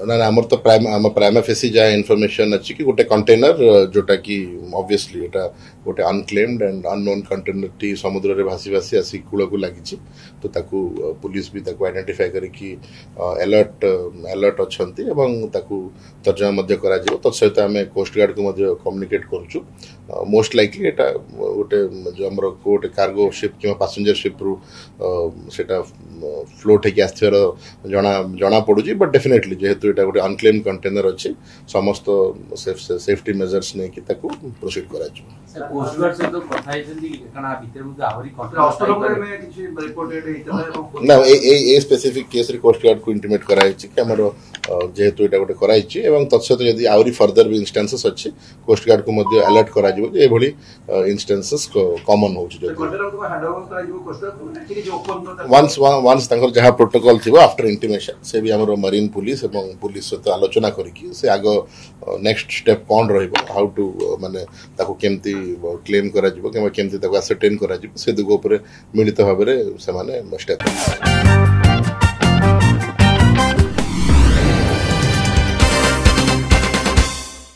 ना आमर तो प्राइमा फेसी जहाँ इनफॉरमेशन अच्छी कि गोटे कंटेनर जोटा कि ऑब्वियसली एटा गोटे unclaimed and unknown container T समुद्र रे भासी भासी आसी कूल को लगी तो ताकू पुलिस भी ताकू आइडेंटिफाई करके अलर्ट अच्छी एवं ताकू तर्जमा मध्य करा जिवो तत्सहित आम कोस्ट गार्ड को मध्य कम्युनिकेट करूछु मोस्ट लाइकली एटा गोटे जो हमर गोटे कार्गो शिप कि पैसेंजर शिप रु सेटा फ्लोट होगी आसर जना पड़ुची बट डेफिनेटली जेहेतु यहाँ गोटे अनक्लेम कंटेनर अच्छी समस्त सेफ्टी मेजर्स नहीं कि प्रोसीड करा ना ए स्पेसिफिक केस रे कोस्ट गार्ड को इंटिमेट कराई कि हमर जेहेतु यहाँ गोटे कराई तत्सहित यदि आहरी फर्दर भी इंस्टांसेस अच्छी कोस्ट गार्ड को मध्य अलर्ट करा जिवो जे एभली इंस्टांसेस कॉमन होउची वंस जहाँ प्रोटोकॉल थी आफ्टर इंटिमेशन से भी आम मरीन पुलिस एवं पुलिस सहित आलोचना करके से आग नेक्स्ट स्टेप कौन हाउ टू माने ताको केमती क्लेम करा केमती आसरटेन करा से दिग मिलित भाव में से स्टेप